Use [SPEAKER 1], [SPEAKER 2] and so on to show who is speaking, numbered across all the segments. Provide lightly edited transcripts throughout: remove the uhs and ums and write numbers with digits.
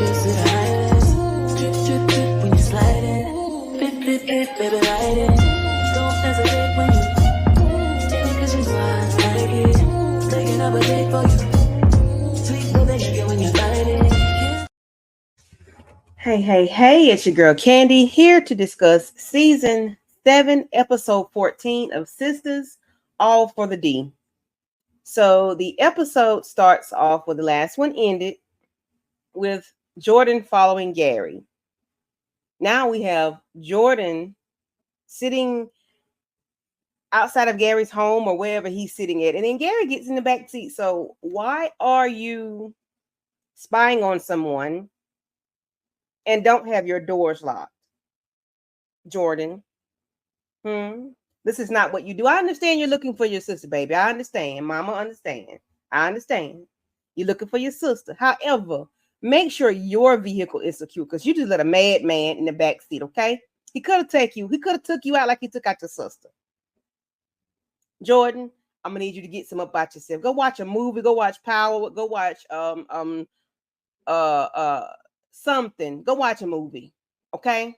[SPEAKER 1] to the highest. Drip, drip, drip when you slide it. Bip, bip, bip, baby, ride it. Don't hesitate when you take me, cause you know I like it. Taking up a date for you. Sweet baby, nigga, when you bite it.
[SPEAKER 2] Hey, it's your girl Candy here to discuss season 7, episode 14 of Sistas, All for the D. So the episode starts off where the last one ended with Jordan following Gary. Now we have Jordan sitting outside of Gary's home or wherever he's sitting at, and then Gary gets in the back seat. So why are you spying on someone and don't have your doors locked, Jordan? This is not what you do. I understand you're looking for your sister, baby. I understand. Mama understand. I understand. You're looking for your sister. However, make sure your vehicle is secure because you just let a madman in the back seat, okay? He could have took you out like he took out your sister. Jordan, I'm gonna need you to get some up about yourself. Go watch a movie, go watch Power, go watch something. Go watch a movie, okay?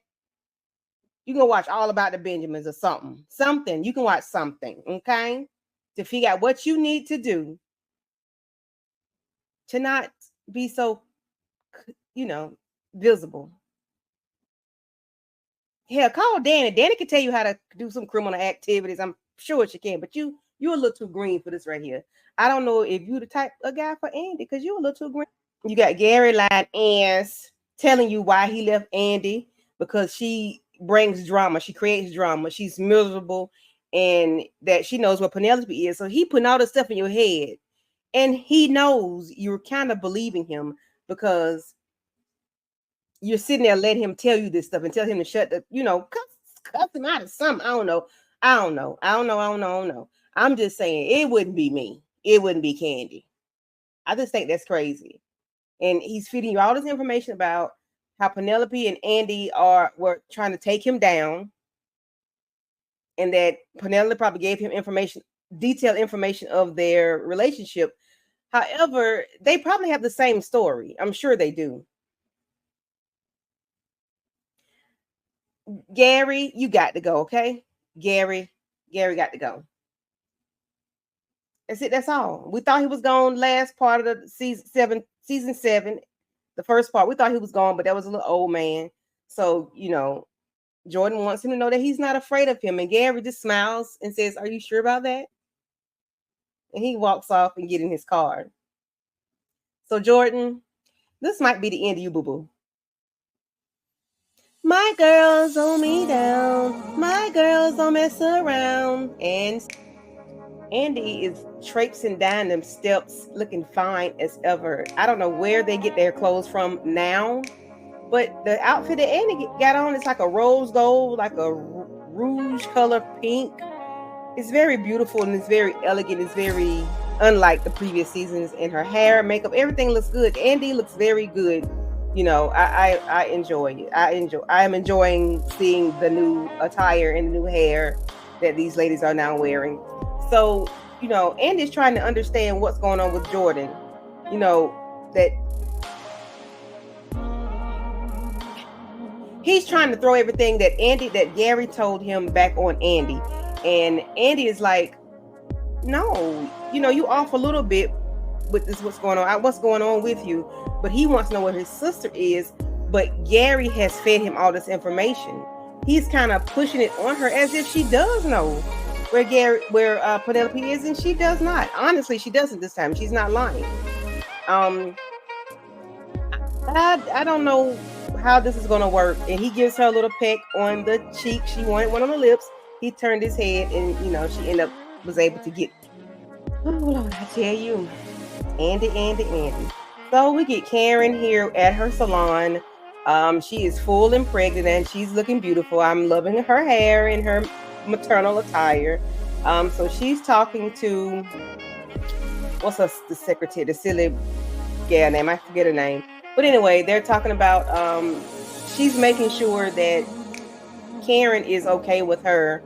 [SPEAKER 2] You can watch All About the Benjamins or something. Something. You can watch something, okay? To figure out what you need to do to not be so, visible. Hell, call Danny. Danny can tell you how to do some criminal activities. I'm sure she can, but you're a little too green for this right here. I don't know if you're the type of guy for Andy because you're a little too green. You got Gary lying ass telling you why he left Andy because she brings drama. She creates drama. She's miserable and that she knows what Penelope is. So he putting all this stuff in your head and he knows you're kind of believing him because you're sitting there letting him tell you this stuff and tell him to shut the, cuss him out of something. I don't know. I'm just saying it wouldn't be me. It wouldn't be Candy. I just think that's crazy. And he's feeding you all this information about how Penelope and Andy were trying to take him down, and that Penelope probably gave him detailed information of their relationship. However, they probably have the same story. I'm sure they do. Gary, you got to go, okay? Gary got to go. That's it. That's all. We thought he was gone last part of the season 7. The first part, we thought he was gone, but that was a little old man. So, Jordan wants him to know that he's not afraid of him. And Gary just smiles and says, "Are you sure about that?" And he walks off and get in his car. So, Jordan, this might be the end of you, boo-boo. My girls hold me down. My girls don't mess around. And Andy is traipsing down them steps looking fine as ever. I don't know where they get their clothes from now, but the outfit that Andy got on is like a rose gold, like a rouge color pink. It's very beautiful and it's very elegant. It's very unlike the previous seasons. And her hair, makeup, everything looks good. Andy looks very good. I enjoy it. I am enjoying seeing the new attire and the new hair that these ladies are now wearing. So, Andy's trying to understand what's going on with Jordan. That he's trying to throw everything that Gary told him back on Andy. And Andy is like, no, you off a little bit with this, what's going on with you. But he wants to know where his sister is. But Gary has fed him all this information. He's kind of pushing it on her as if she does know where Penelope is, and she does not. Honestly, she doesn't this time. She's not lying. I don't know how this is going to work. And he gives her a little peck on the cheek. She wanted one on the lips. He turned his head, and she was able to get. Oh Lord, I tell you, Andy. So we get Karen here at her salon. She is full and pregnant, and she's looking beautiful. I'm loving her hair and her maternal attire. So she's talking to the secretary, the silly gal name, I forget her name, but anyway, they're talking about she's making sure that Karen is okay with her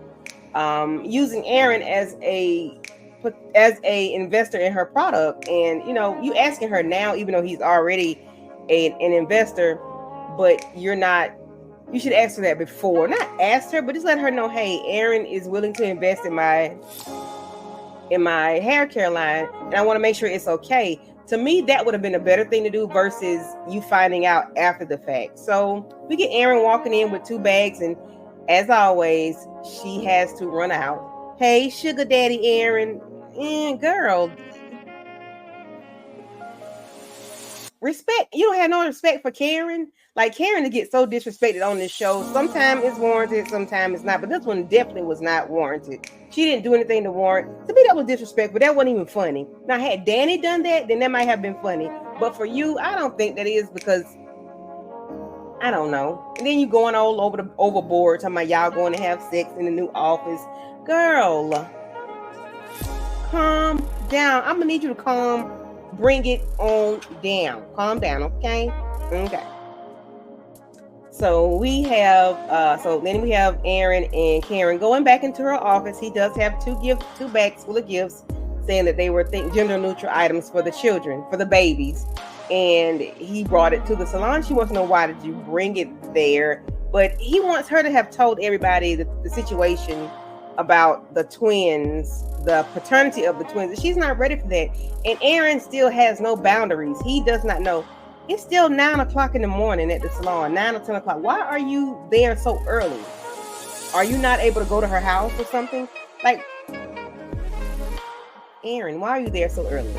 [SPEAKER 2] using Aaron as a investor in her product. And you asking her now, even though he's already an investor, but you're not. You should ask her that before. Not ask her, but just let her know, hey, Aaron is willing to invest in my hair care line, and I want to make sure it's okay. To me, that would have been a better thing to do versus you finding out after the fact. So we get Aaron walking in with 2 bags, and as always, she has to run out. Hey, sugar daddy Aaron, girl, respect. You don't have no respect for Karen. Like, Karen to get so disrespected on this show. Sometimes it's warranted, sometimes it's not. But this one definitely was not warranted. She didn't do anything to warrant. To me, that was disrespectful. That wasn't even funny. Now, had Danny done that, then that might have been funny. But for you, I don't think that is, because I don't know. And then you going all overboard, talking about y'all going to have sex in the new office. Girl, calm down. I'm gonna need you to bring it on down. Calm down, okay? Okay. So we have then we have Aaron and Karen going back into her office. He does have 2 bags full of gifts, saying that they were gender neutral items for the children, for the babies. And he brought it to the salon. She wants to know, why did you bring it there? But he wants her to have told everybody the situation about the twins, the paternity of the twins. She's not ready for that. And Aaron still has no boundaries. He does not know. It's still 9 o'clock in the morning at the salon, 9 or 10 o'clock. Why are you there so early? Are you not able to go to her house or something? Like, Aaron, why are you there so early?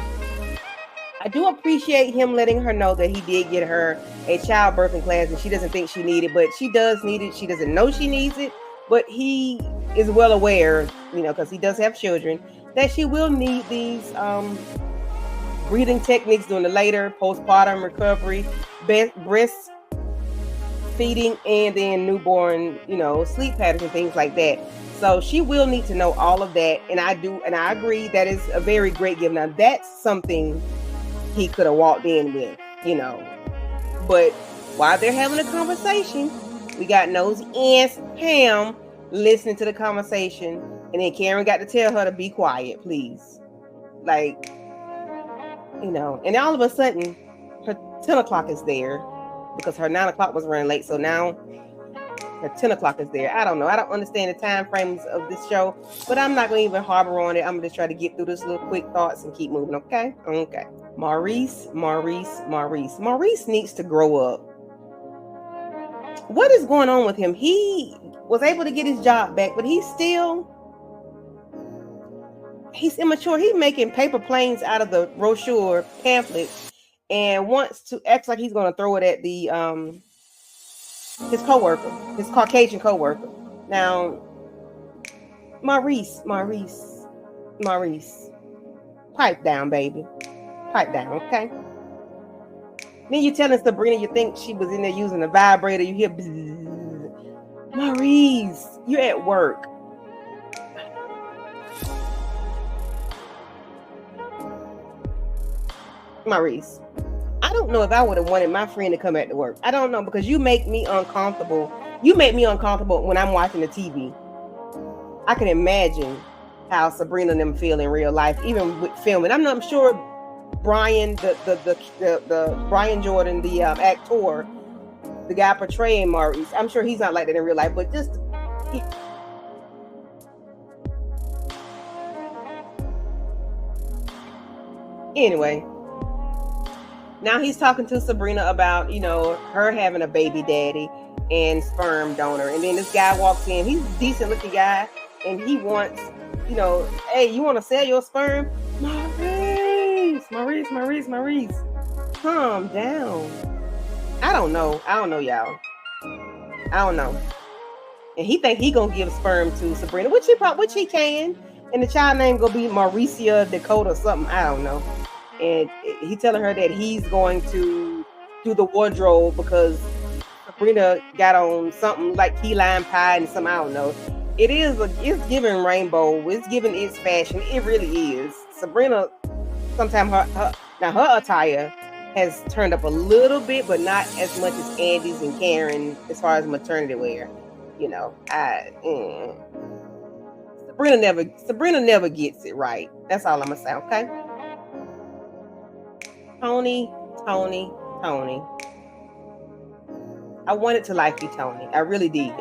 [SPEAKER 2] I do appreciate him letting her know that he did get her a childbirthing class and she doesn't think she needs it, but she does need it. She doesn't know she needs it, but he is well aware, because he does have children, that she will need these breathing techniques during the later postpartum recovery, breastfeeding, and then newborn, sleep patterns and things like that. So she will need to know all of that. And I agree that is a very great gift. Now, that's something he could have walked in with, But while they're having a conversation, we got nosy Aunt Pam listening to the conversation. And then Karen got to tell her to be quiet, please. Like, and all of a sudden, her 10 o'clock is there because her 9 o'clock was running late. So now her 10 o'clock is there. I don't know. I don't understand the time frames of this show, but I'm not going to even harbor on it. I'm going to just try to get through this little quick thoughts and keep moving. Okay. Maurice needs to grow up. What is going on with him? He was able to get his job back, but he's immature. He's making paper planes out of the brochure pamphlets and wants to act like he's going to throw it at the his coworker, his Caucasian coworker. Now, Maurice, pipe down, baby. Pipe down, okay? Then you're telling Sabrina you think she was in there using a vibrator. You hear bzzz. Maurice, you're at work. Maurice, I don't know if I would have wanted my friend to come back to work. I don't know, because you make me uncomfortable. You make me uncomfortable when I'm watching the TV. I can imagine how Sabrina and them feel in real life, even with filming. I'm sure Brian, the Brian Jordan, the actor, the guy portraying Maurice, I'm sure he's not like that in real life, but just anyway. Now he's talking to Sabrina about, her having a baby daddy and sperm donor. And then this guy walks in. He's a decent looking guy. And he wants, hey, you want to sell your sperm? Maurice. Calm down. I don't know, y'all. I don't know. And he think he gonna give sperm to Sabrina, which he can. And the child name gonna be Mauricia Dakota or something. I don't know. And he telling her that he's going to do the wardrobe because Sabrina got on something like key lime pie and something, I don't know. It's giving rainbow. It's giving its fashion. It really is. Sabrina, sometimes her attire has turned up a little bit, but not as much as Andy's and Karen as far as maternity wear. Sabrina never gets it right. That's all I'm gonna say, okay? Tony. I wanted to like you, Tony. I really did.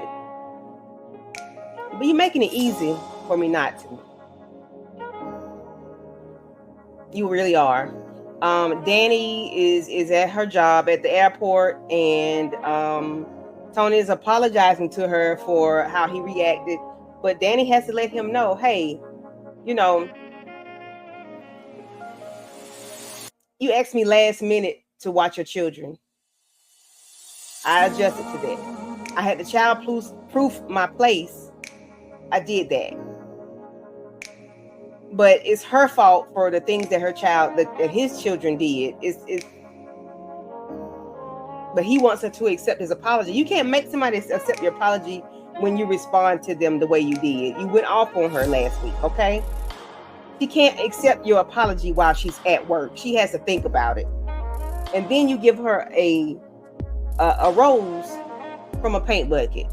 [SPEAKER 2] But you're making it easy for me not to. You really are. Danny is at her job at the airport, and Tony is apologizing to her for how he reacted. But Danny has to let him know, hey, you know, you asked me last minute to watch your children. I adjusted to that. I had the child proof my place. I did that. But it's her fault for the things that that his children did. But he wants her to accept his apology. You can't make somebody accept your apology when you respond to them the way you did. You went off on her last week, okay? She can't accept your apology while she's at work. She has to think about it. And then you give her a rose from a paint bucket.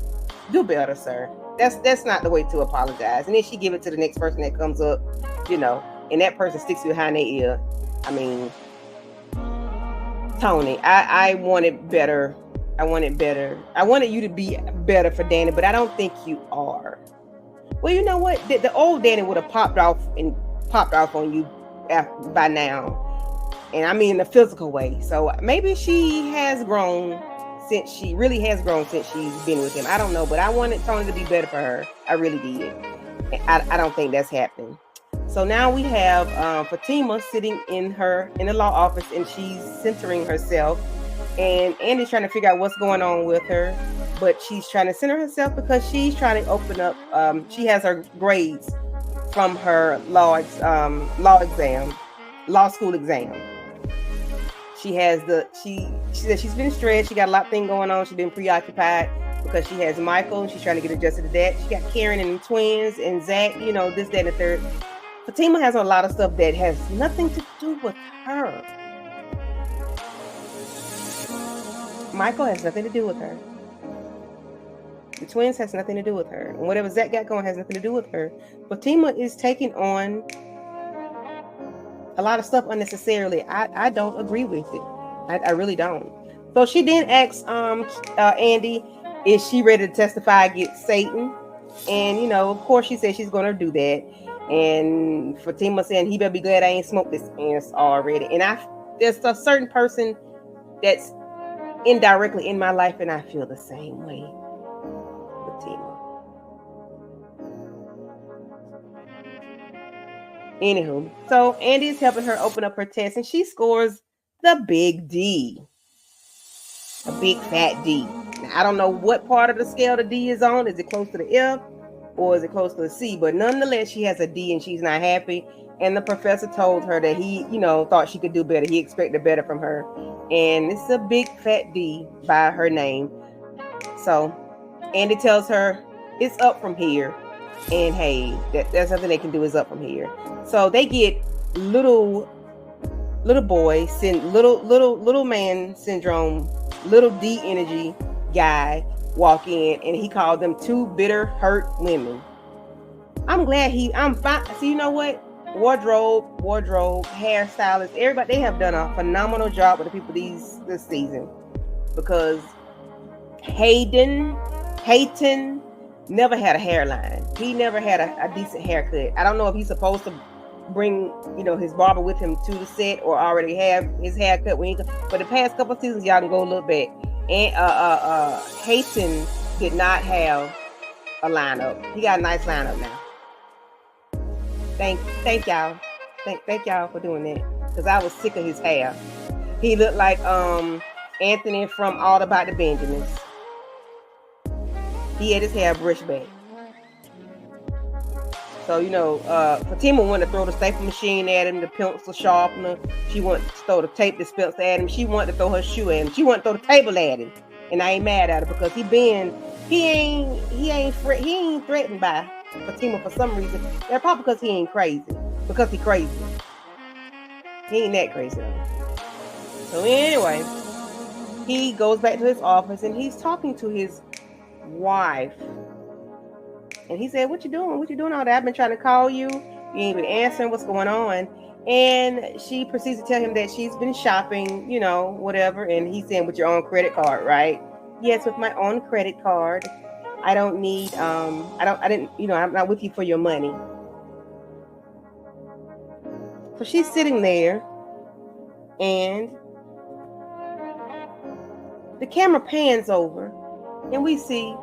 [SPEAKER 2] Do better, sir. That's not the way to apologize. And then she give it to the next person that comes up, and that person sticks behind their ear. I mean, Tony, I wanted better. I wanted better. I wanted you to be better for Danny, but I don't think you are. Well, you know what? The old Danny would have popped off on you by now. And I mean in a physical way. So maybe she has grown since she's been with him. I don't know, but I wanted Tony to be better for her. I really did. I don't think that's happening. So now we have Fatima sitting in the law office, and she's centering herself. And Andy's trying to figure out what's going on with her, but she's trying to center herself because she's trying to open up. She has her grades from her law school exam. She said she's been stressed. She got a lot of things going on. She's been preoccupied because she has Michael, and she's trying to get adjusted to that. She got Karen and the twins and Zach, this, that, and the third. Fatima has a lot of stuff that has nothing to do with her. Michael has nothing to do with her. The twins has nothing to do with her. And whatever Zach got going has nothing to do with her. Fatima is taking on a lot of stuff unnecessarily. I don't agree with it. I really don't. So she then asks Andi, is she ready to testify against Satan? And, of course she said she's going to do that. And Fatima saying he better be glad I ain't smoked this ass already. And there's a certain person that's indirectly in my life, and I feel the same way. Fatima. Anywho, so Andi is helping her open up her test, and she scores the big D. A big fat D. Now, I don't know what part of the scale the D is on. Is it close to the F or is it close to the C? But nonetheless, she has a D and she's not happy. And the professor told her that he, thought she could do better. He expected better from her. And it's a big fat D by her name. So Andi tells her it's up from here. And hey, that's something they can do is up from here. So they get little boy, little man syndrome, little D energy guy walk in, and he called them two bitter, hurt women. I'm fine. So you know what? Wardrobe, hairstylist, everybody, they have done a phenomenal job with the people this season, because Hayden never had a hairline. He never had a decent haircut. I don't know if he's supposed to bring his barber with him to the set or already have his haircut when but the past couple of seasons, y'all can go a little back, and Hayden did not have a lineup. He got a nice lineup now. Thank y'all. Thank y'all for doing that, because I was sick of his hair. He looked like Anthony from All About the Benjamins. He had his hair brushed back. So, Fatima wanted to throw the staple machine at him, the pencil sharpener. She wanted to throw the tape dispenser at him. She wanted to throw her shoe at him. She wanted to throw the table at him. And I ain't mad at her, because he ain't threatened by Fatima for some reason. That's probably because he ain't crazy. Because he crazy. He ain't that crazy though. So anyway, he goes back to his office and he's talking to his wife. And he said, what you doing? What you doing all that? I've been trying to call you. You ain't been answering. What's going on? And she proceeds to tell him that she's been shopping, whatever. And he's saying, with your own credit card, right? Yes, with my own credit card. I don't need I didn't, I'm not with you for your money. So she's sitting there and the camera pans over and we see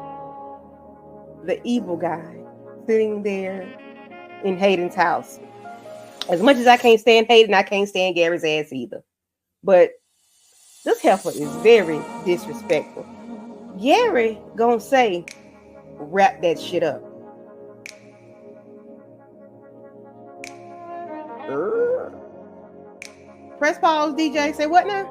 [SPEAKER 2] the evil guy sitting there in Hayden's house. As much as I can't stand Hayden, I can't stand Gary's ass either. But this heifer is very disrespectful. Gary gonna say, wrap that shit up. Press pause, DJ. Say what now?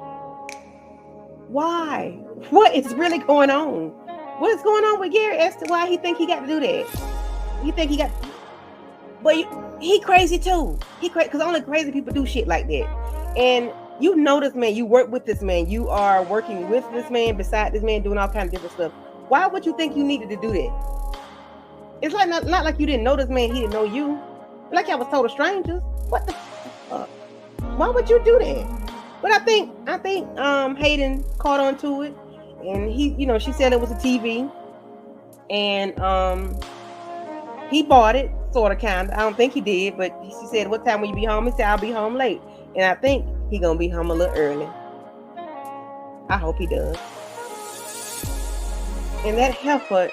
[SPEAKER 2] Why? What is really going on? What is going on with Gary as to why he think he got to do that? You think he got? But he crazy too. He crazy because only crazy people do shit like that. And you know this man. You work with this man. You are working with this man, beside this man, doing all kinds of different stuff. Why would you think you needed to do that? It's like not like you didn't know this man. He didn't know you. Like I was total strangers. What the fuck? Why would you do that? But I think Hayden caught on to it, and he, she said it was a TV, and he bought it, sort of, kind of. I don't think he did, but she said, "What time will you be home?" He said, "I'll be home late," and I think he gonna be home a little early. I hope he does. And that heifer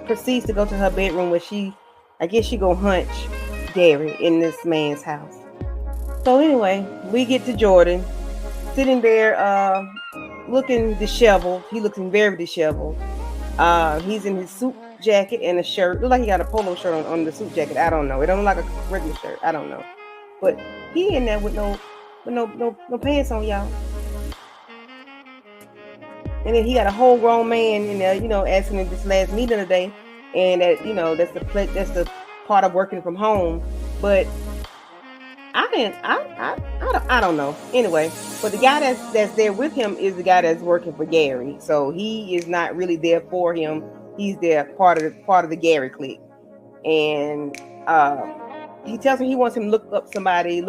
[SPEAKER 2] proceeds to go to her bedroom where I guess she gonna hunch Gary in this man's house. So anyway, we get to Jordan sitting there looking disheveled. He looking very disheveled. He's in his suit jacket and a shirt. Look like he got a polo shirt on the suit jacket. I don't know. It don't look like a regular shirt. I don't know. But he in there with no pants on, y'all. And then he got a whole grown man in there, asking him this last meeting today. And that, that's the part of working from home. But I don't know. Anyway, but the guy that's there with him is the guy that's working for Gary. So he is not really there for him. He's there part of the Gary clique. And he tells him he wants him to look somebody's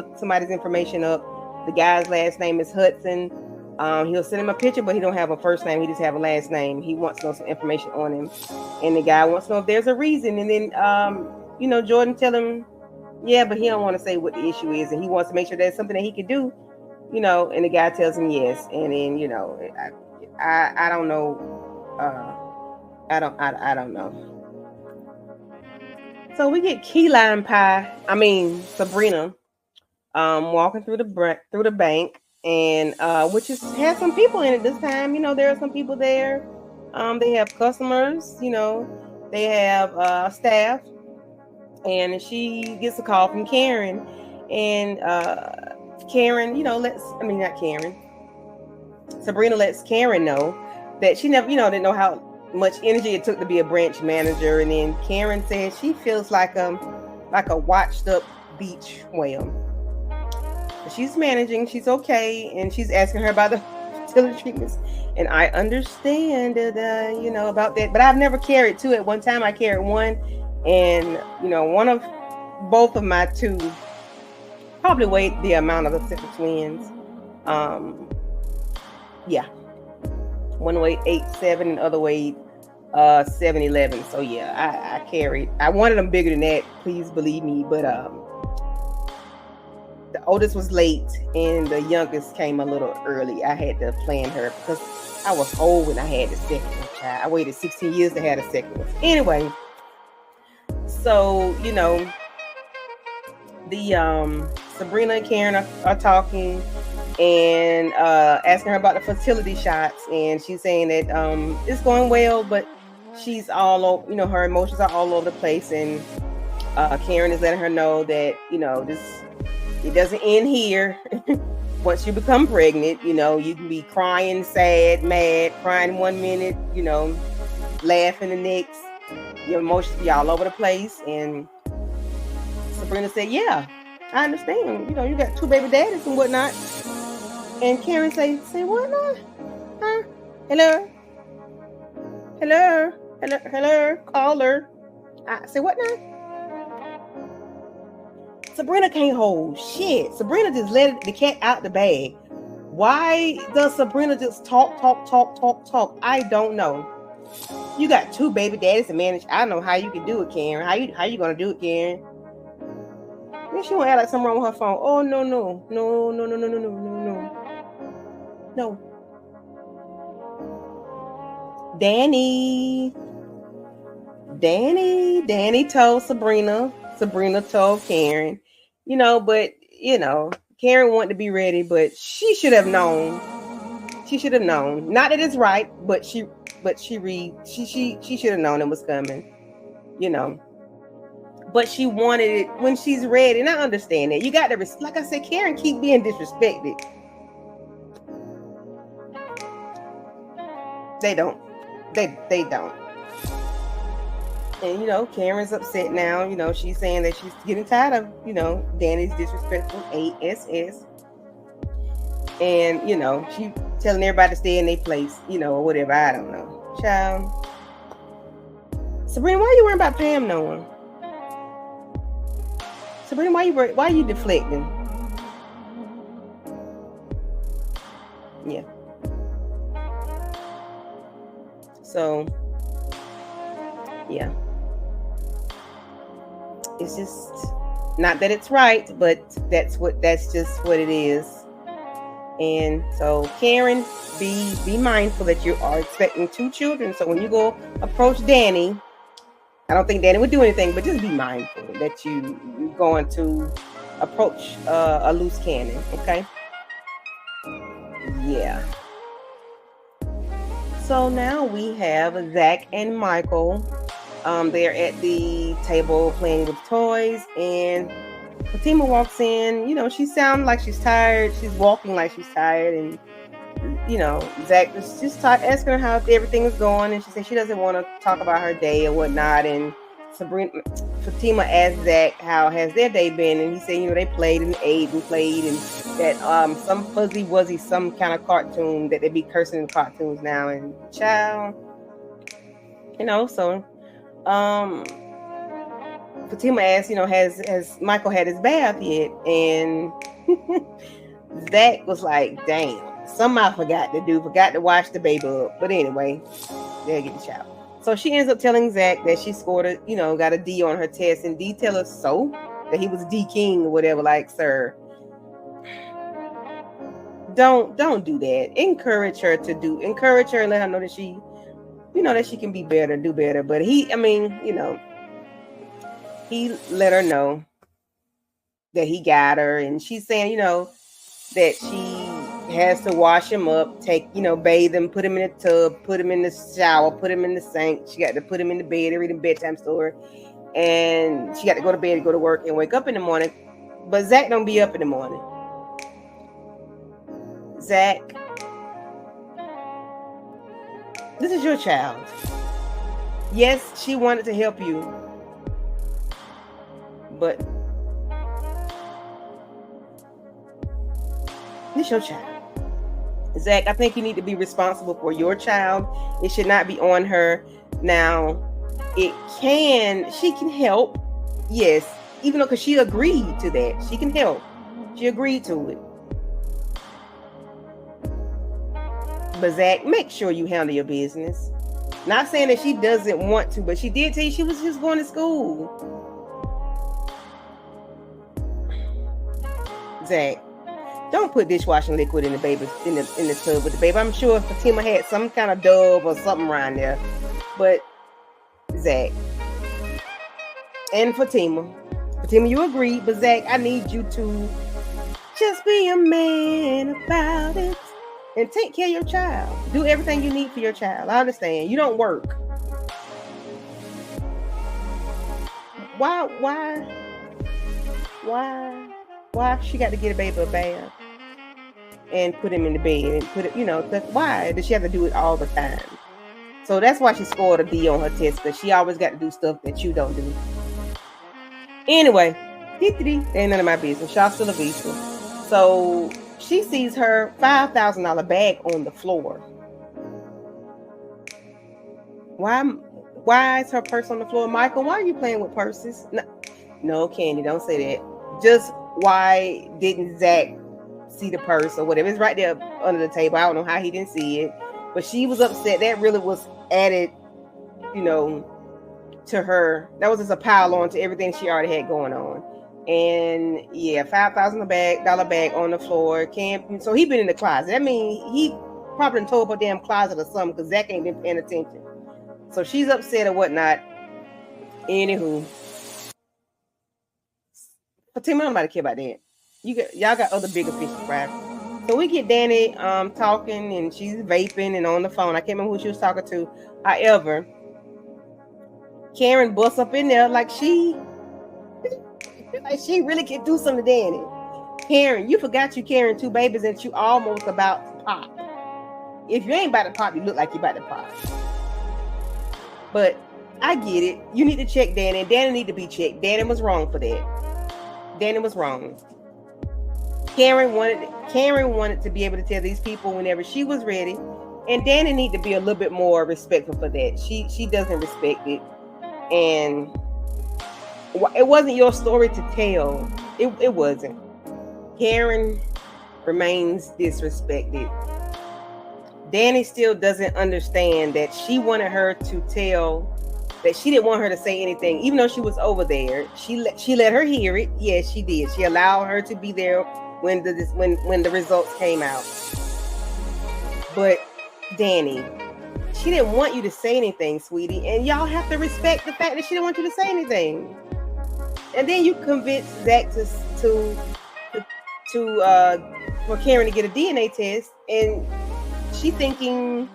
[SPEAKER 2] information up. The guy's last name is Hudson. He'll send him a picture, but he don't have a first name. He just have a last name. He wants to know some information on him. And the guy wants to know if there's a reason. And then Jordan tell him, yeah, but he don't want to say what the issue is, and he wants to make sure there's something that he can do, and the guy tells him yes. And then, I don't know. I don't know. So we get key lime pie. Sabrina, walking through the bank, and which has some people in it this time. There are some people there. They have customers. They have staff. And she gets a call from Karen, and Karen, Sabrina lets Karen know that she never, didn't know how much energy it took to be a branch manager. And then Karen says she feels like a washed up beach whale. She's managing, she's okay, and she's asking her about the fertility treatments. And I understand that, about that, but I've never carried two. At one time I carried one. And both of my two probably weighed the amount of the sister twins. Yeah, one weighed 8'7", and the other weighed 7'11". So yeah, I carried. I wanted them bigger than that, please believe me. But the oldest was late, and the youngest came a little early. I had to plan her because I was old when I had the second one, child. I waited 16 years to have the second one. Anyway. So, the Sabrina and Karen are talking and asking her about the fertility shots, and she's saying that it's going well, but she's all over, her emotions are all over the place, and Karen is letting her know that it doesn't end here. Once you become pregnant, you can be crying, sad, mad, crying 1 minute, laughing the next. Your emotions be all over the place. And Sabrina said, yeah, I understand. You got two baby daddies and whatnot. And Karen say what now? Huh? Hello, caller. I say what now? Sabrina can't hold shit. Sabrina just let the cat out the bag. Why does Sabrina just talk? I don't know. You got 2 baby daddies to manage. I don't know how you can do it, Karen. How you gonna do it, Karen? Then she wanna act like something wrong with her phone. Oh no. Danny told Sabrina. Sabrina told Karen. But Karen wanted to be ready, but she should have known. She should have known. Not that it's right, but she should have known it was coming. But she wanted it when she's ready, and I understand that. You got to, like I said, Karen keep being disrespected. They don't. They don't. And Karen's upset now. She's saying that she's getting tired of Danny's disrespectful ASS. And she telling everybody to stay in their place, or whatever. I don't know. Child. Sabrina, why are you worrying about Pam knowing? Sabrina, why are you deflecting? Yeah. So, yeah. It's just not that it's right, but that's just what it is. And so, Karen, be mindful that you are expecting 2 children. So when you go approach Danny, I don't think Danny would do anything, but just be mindful that you're going to approach a loose cannon. Okay. Yeah. So now we have Zach and Michael. They're at the table playing with toys, and Fatima walks in. She sounds like she's tired. She's walking like she's tired, and Zach was just asking her how everything is going, and she said she doesn't want to talk about her day or whatnot. And Fatima asked Zach how has their day been, and he said they played and ate and played, and that some fuzzy wuzzy, some kind of cartoon that they be cursing in cartoons now. And child, so Fatima asked, has Michael had his bath yet? And Zach was like, damn, something I forgot to wash the baby up. But anyway, they'll get the shower. So she ends up telling Zach that she scored got a D on her test, and D tell us so that he was D King or whatever. Like, sir, don't do that. Encourage her and let her know that she, that she can be better, do better. But he let her know that he got her, and she's saying, that she has to wash him up, bathe him, put him in the tub, put him in the shower, put him in the sink. She got to put him in the bed, read a bedtime story, and she got to go to bed, go to work, and wake up in the morning. But Zach don't be up in the morning. Zach, this is your child. Yes, she wanted to help you, but this is your child. Zach, I think you need to be responsible for your child. It should not be on her. Now, she can help. Yes, even though, because she agreed to that. She can help. She agreed to it. But Zach, make sure you handle your business. Not saying that she doesn't want to, but she did tell you she was just going to school. Zach, don't put dishwashing liquid in the baby in the tub with the baby. I'm sure Fatima had some kind of Dove or something around there. But Zach and Fatima, you agreed, but Zach, I need you to just be a man about it and take care of your child. Do everything you need for your child. I understand you don't work. Why she got to get a baby a bath and put him in the bed and put it, why does she have to do it all the time? So that's why she scored a D on her test, because she always got to do stuff that you don't do. Anyway, ain't none of my business. Y'all still a visa. So she sees her $5,000 bag on the floor. Why is her purse on the floor? Michael, why are you playing with purses? No, Candy, don't say that. Just why didn't Zach see the purse or whatever. It's right there under the table. I don't know how he didn't see it, but she was upset. That really was added, you know, to her. That was just a pile on to everything she already had going on. And yeah, $5,000 bag on the floor. So he been in the closet. I mean, he probably tore up a damn closet or something because Zach ain't been paying attention. So she's upset or whatnot. Anywho, Fatima, nobody care about that. Y'all got other bigger fish to fry. So we get Danny talking, and she's vaping and on the phone. I can't remember who she was talking to. However, Karen busts up in there like she really can do something to Danny. Karen, you forgot you carrying 2 babies and you almost about to pop. If you ain't about to pop, you look like you about to pop. But I get it. You need to check Danny. Danny need to be checked. Danny was wrong for that. Danny was wrong. Karen wanted to be able to tell these people whenever she was ready, and Danny need to be a little bit more respectful for that. She doesn't respect it, and it wasn't your story to tell. It wasn't. Karen remains disrespected. Danny still doesn't understand that she wanted her to tell, that she didn't want her to say anything, even though she was over there. She let her hear it. Yes, she did. She allowed her to be there when the results came out. But Danny, she didn't want you to say anything, sweetie, and y'all have to respect the fact that she didn't want you to say anything. And then you convinced Zach for Karen to get a DNA test, and she thinking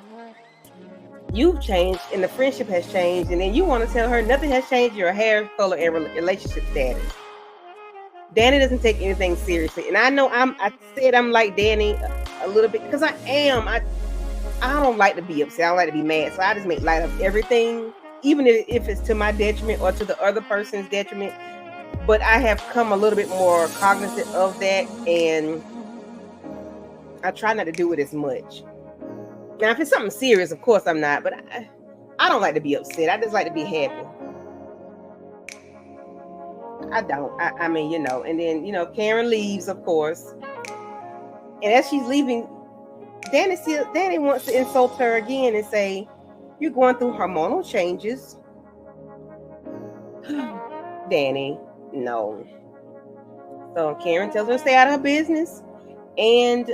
[SPEAKER 2] you've changed and the friendship has changed, and then you want to tell her nothing has changed, your hair color and relationship status. Danny doesn't take anything seriously, and I know I said I'm like Danny a little bit because I am. I don't like to be upset. I don't like to be mad, so I just make light of everything, even if it's to my detriment or to the other person's detriment. But I have come a little bit more cognizant of that, and I try not to do it as much. Now, if it's something serious, of course I'm not, but I don't like to be upset. I just like to be happy. I don't. I mean, you know, and then, you know, Karen leaves, of course. And as she's leaving, Danny wants to insult her again and say, you're going through hormonal changes. Danny, no. So Karen tells her to stay out of her business. And,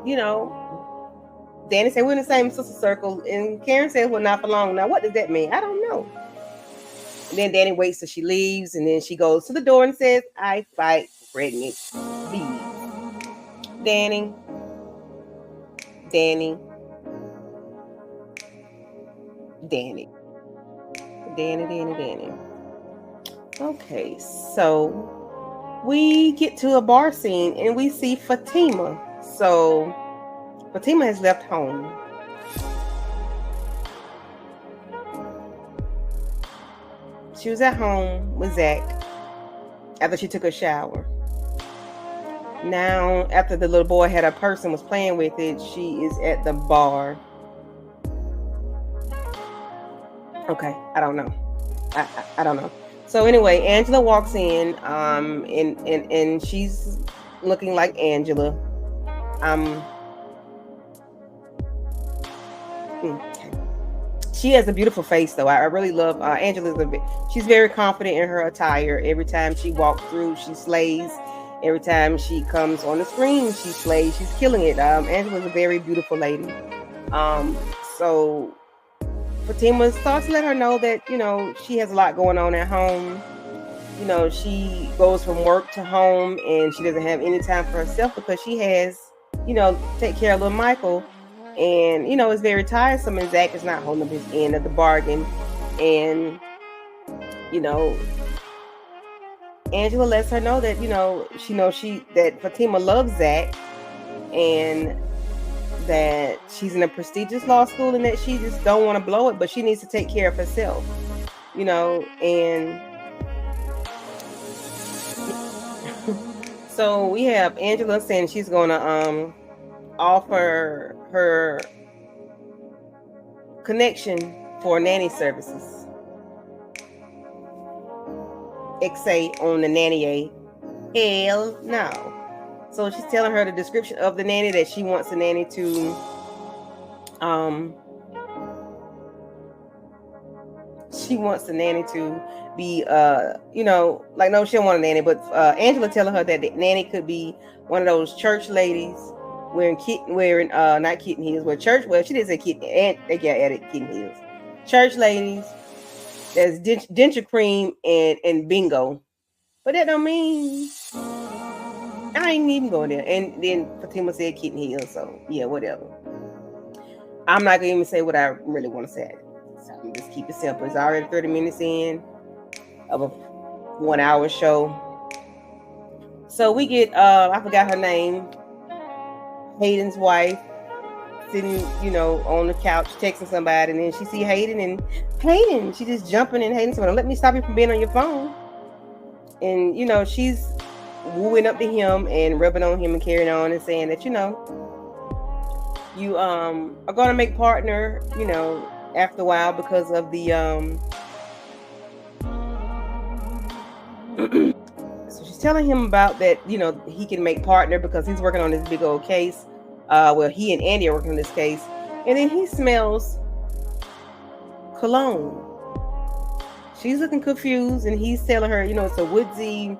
[SPEAKER 2] you know, Danny said, we're in the same sister circle. And Karen says, well, not for long. Now, what does that mean? I don't know. And then Danny waits till she leaves. And then she goes to the door and says, I fight pregnant bees. Danny. Okay, so we get to a bar scene and we see Fatima. So Fatima has left home. She was at home with Zach after she took a shower. Now, after the little boy had a purse and was playing with it, she is at the bar. Okay, I don't know. I don't know. So anyway, Angela walks in, and she's looking like Angela. She has a beautiful face, though. I really love Angela. She's very confident in her attire. Every time she walks through, she slays. Every time she comes on the screen, she slays. She's killing it. Angela's a very beautiful lady. So Fatima starts to let her know that, you know, she has a lot going on at home. You know, she goes from work to home and she doesn't have any time for herself because she has, you know, take care of little Michael. And, you know, it's very tiresome, and Zach is not holding up his end of the bargain. And, you know, Angela lets her know that, you know, that Fatima loves Zach and that she's in a prestigious law school and that she just don't want to blow it, but she needs to take care of herself, you know. And so we have Angela saying she's going to offer her connection for nanny services. XA on the nanny. Hell no. So she's telling her the description of the nanny, that she wants the nanny to be like, no, she don't want a nanny, but Angela telling her that the nanny could be one of those church ladies wearing not kitten heels, but church, well, she didn't say kitten, and they got added kitten heels. Church ladies, there's denture cream and bingo. But that don't mean I ain't even going there. And then Fatima said kitten heels, so yeah, whatever. I'm not gonna even say what I really want to say. So I'm just keep it simple. It's already 30 minutes in of a 1 hour show. So we get I forgot her name, Hayden's wife, sitting, on the couch texting somebody, and then she see Hayden, and she just jumping in Hayden's phone. Let me stop you from being on your phone. And she's wooing up to him and rubbing on him and carrying on and saying that you are gonna make partner, after a while, because of the so she's telling him about that, he can make partner because he's working on this big old case. Well, he and Andi are working on this case, and then he smells cologne. She's looking confused, and he's telling her, it's a woodsy,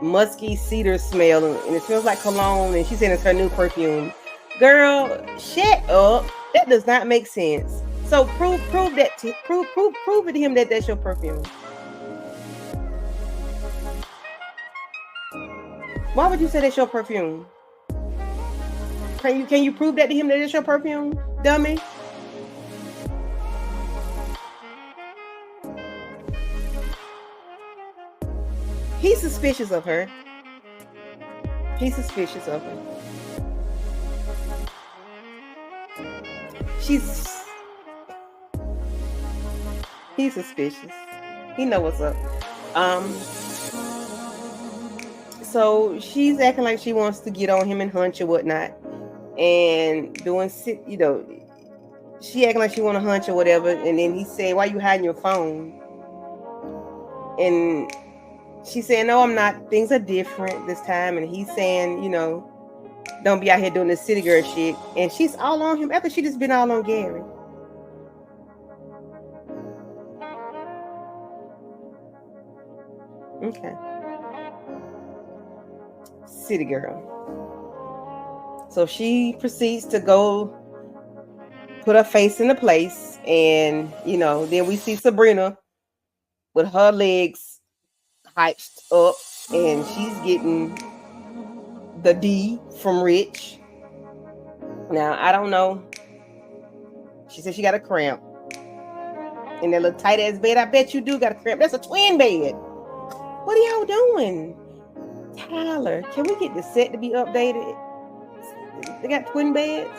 [SPEAKER 2] musky cedar smell, and it smells like cologne, and she's saying it's her new perfume. Girl, shut up. That does not make sense. So prove it to him that that's your perfume. Why would you say that's your perfume? Can you prove that to him that it's your perfume, dummy? He's suspicious of her. He's suspicious of her. He's suspicious. He know what's up. So she's acting like she wants to get on him and hunch or whatnot, and doing, she acting like she want to hunch or whatever. And then he said, "Why you hiding your phone?" And she's saying, "No, I'm not. Things are different this time." And he's saying, "Don't be out here doing this city girl shit." And she's all on him after she just been all on Gary. Okay. City girl. So she proceeds to go put her face in the place, and then we see Sabrina with her legs hyped up, and she's getting the D from Rich. Now, I don't know. She said she got a cramp in that little tight ass bed. I bet you do got a cramp. That's a twin bed. What are y'all doing? Tyler, can we get the set to be updated? They got twin beds.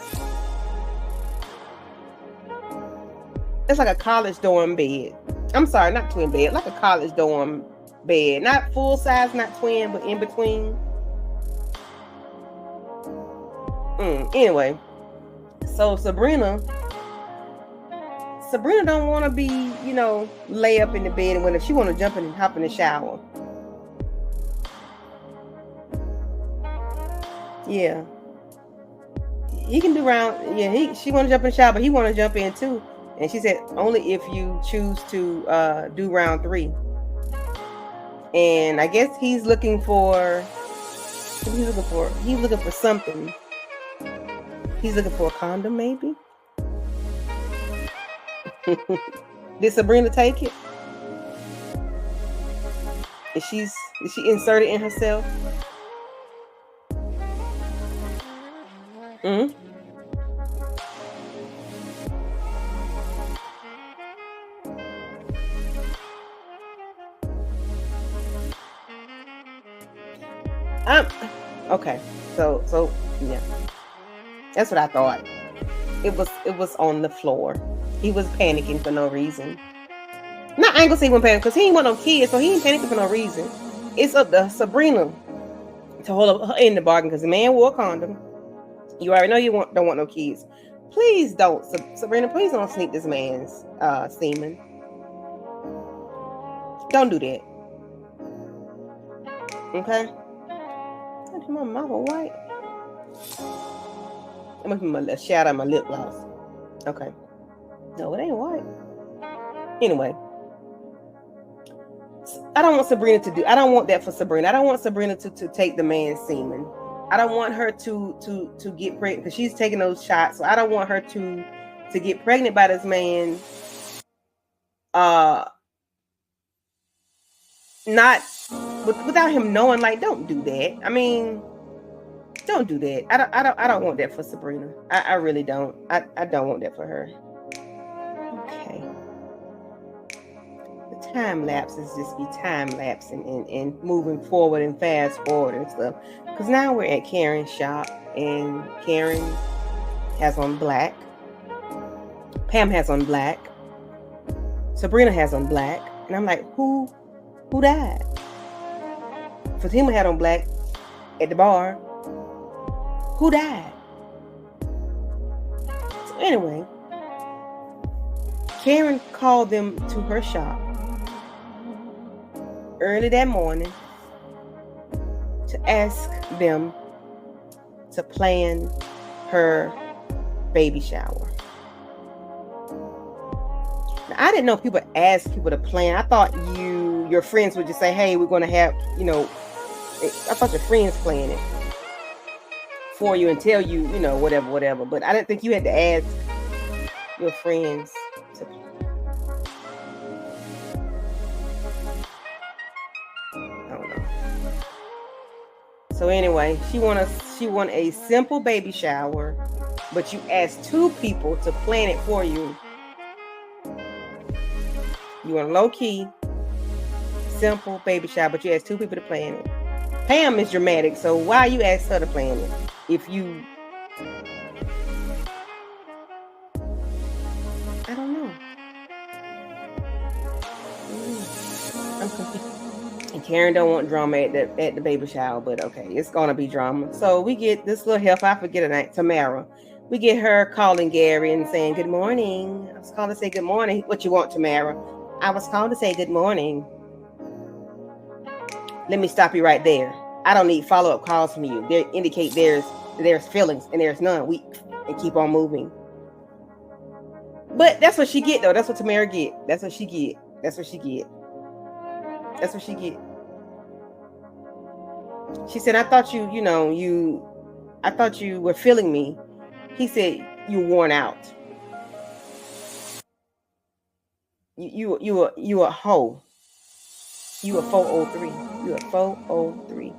[SPEAKER 2] It's like a college dorm bed. I'm sorry, not twin bed, like a college dorm bed. Not full size, not twin, but in between. Anyway, so Sabrina don't want to be, lay up in the bed, and when she want to jump in and hop in the shower. Yeah. He can do round. Yeah, she want to jump in the shower, but he want to jump in too. And she said only if you choose to do round 3. And I guess he's looking for something. He's looking for a condom, maybe. Did Sabrina take it? Is she inserted in herself? Mm-hmm. Okay. So yeah. That's what I thought. It was on the floor. He was panicking for no reason. I ain't gonna say he wasn't panicking because he ain't want no kids, so he ain't panicking for no reason. It's up to Sabrina to hold up her end of the bargain because the man wore a condom. You already know you don't want no kids. Please don't, Sabrina. Please don't sneak this man's semen. Don't do that. Okay. My mouth was white. It must be my shadow of my lip gloss. Okay. No, it ain't white. Anyway. I don't want that for Sabrina. I don't want Sabrina to take the man's semen. I don't want her to get pregnant because she's taking those shots. So I don't want her to get pregnant by this man. Not without him knowing. Like, don't do that. I mean, don't do that. I don't want that for Sabrina. I really don't. I don't want that for her. Okay. The time lapses just be time lapsing and moving forward and fast forward and stuff. Because now we're at Karen's shop and Karen has on black. Pam has on black. Sabrina has on black. And I'm like, who died? Fatima had on black at the bar. Who died? So anyway, Karen called them to her shop early that morning to ask them to plan her baby shower. Now, I didn't know people asked people to plan. I thought your friends would just say, hey, we're going to have, I thought your friends plan it for you and tell you, whatever. But I didn't think you had to ask your friends to plan. I don't know. So anyway, she want a simple baby shower, but you asked 2 people to plan it for you. You want a low-key, simple baby shower, but you asked 2 people to plan it. Pam is dramatic, so why you ask her to plan it? If you... I don't know. I'm confused. And Karen don't want drama at the baby shower, but okay, it's gonna be drama. So we get this little help, I forget her name, Tamara. We get her calling Gary and saying, good morning. I was calling to say good morning. What you want, Tamara? I was called to say good morning. Let me stop you right there. I don't need follow-up calls from you. They indicate there's feelings and there's none. And keep on moving. But that's what she get though. That's what Tamara get. That's what she get. She said, I thought I thought you were feeling me. He said, you worn out. You a hoe. You a 403. You a 403.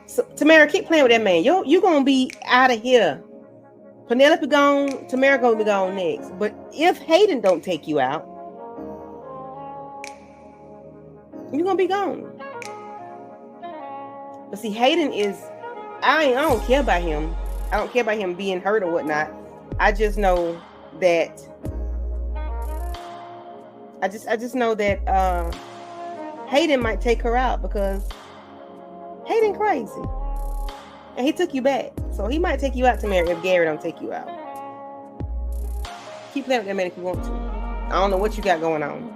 [SPEAKER 2] So Tamara, keep playing with that man. You gonna be out of here. Penelope gone. Tamara gonna be gone next. But if Hayden don't take you out, you're gonna be gone. But see, Hayden is. I don't care about him. I don't care about him being hurt or whatnot. I just know that. I just know that Hayden might take her out because Hayden crazy. And he took you back. So he might take you out, Tamara, if Gary don't take you out. Keep playing with that man if you want to. I don't know what you got going on.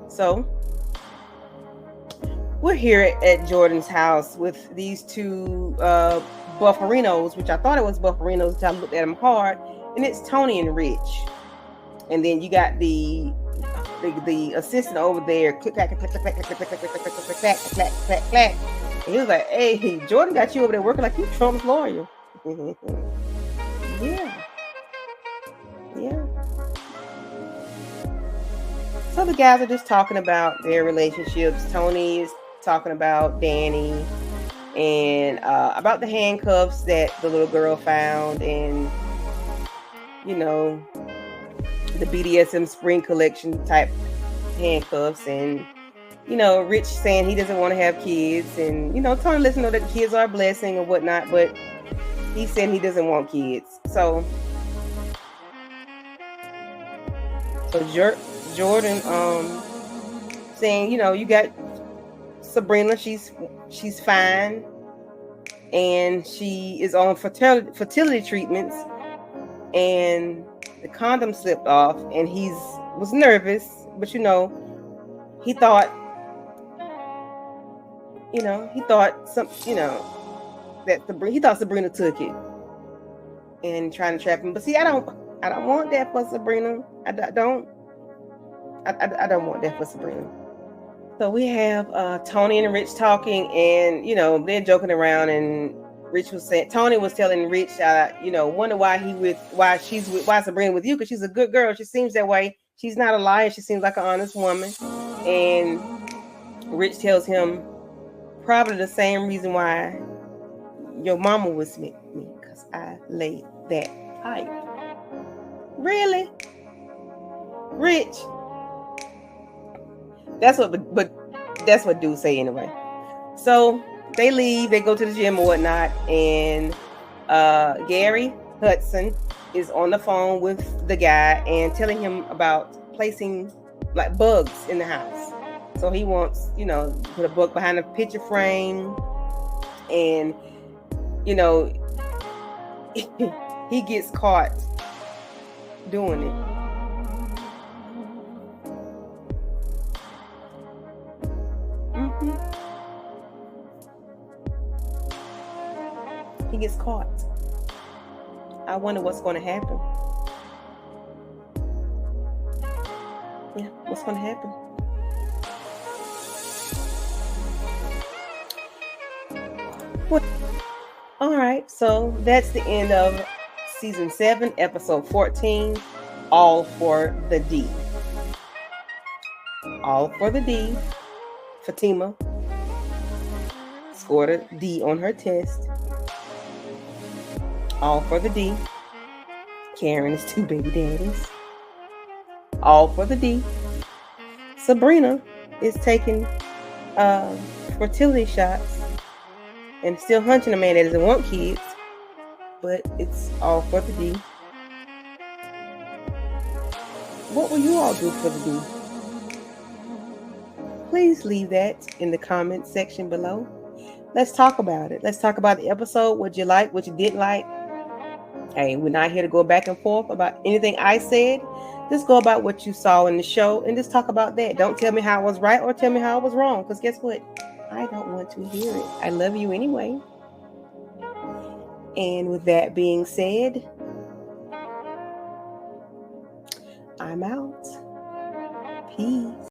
[SPEAKER 2] So we're here at Jordan's house with these 2 bufferinos, which I thought it was bufferinos until I looked at them hard. And it's Tony and Rich. And then you got the assistant over there, click, clack, clack, clack, clack, clack, clack, clack, clack, clack, clack, clack, clack. And he was like, hey, Jordan got you over there working like you Trump's lawyer. Yeah. So the guys are just talking about their relationships. Tony is talking about Danny and about the handcuffs that the little girl found and, the BDSM spring collection type handcuffs and, Rich saying he doesn't want to have kids and, Tony lets him know that kids are a blessing and whatnot, but he said he doesn't want kids. So Jordan saying, you got Sabrina, she's fine and she is on fertility treatments and the condom slipped off and he was nervous, but he thought he thought he thought Sabrina took it and trying to trap him. But see, I don't want that for Sabrina. I don't want that for Sabrina. So we have Tony and Rich talking, and they're joking around, and Tony was telling Rich, wonder why why Sabrina with you, because she's a good girl. She seems that way. She's not a liar. She seems like an honest woman. And Rich tells him probably the same reason why your mama was with me, because I laid that pipe. Really? Rich? That's what dudes say anyway. So they leave, they go to the gym or whatnot, and Gary Hudson is on the phone with the guy and telling him about placing like bugs in the house. So he wants, put a bug behind a picture frame, and he gets caught doing it. He gets caught. I wonder what's going to happen. Yeah, what's going to happen? What? All right, so that's the end of season 7, episode 14. All for the D. All for the D. Fatima scored a D on her test. All for the D. Karen is 2 baby daddies. All for the D. Sabrina is taking fertility shots and still hunching a man that doesn't want kids. But it's all for the D. What will you all do for the D? Please leave that in the comment section below. Let's talk about it. Let's talk about the episode. What you like, what you didn't like. Hey, we're not here to go back and forth about anything I said. Just go about what you saw in the show and just talk about that. Don't tell me how I was right or tell me how I was wrong, because guess what? I don't want to hear it. I love you anyway. And with that being said, I'm out. Peace.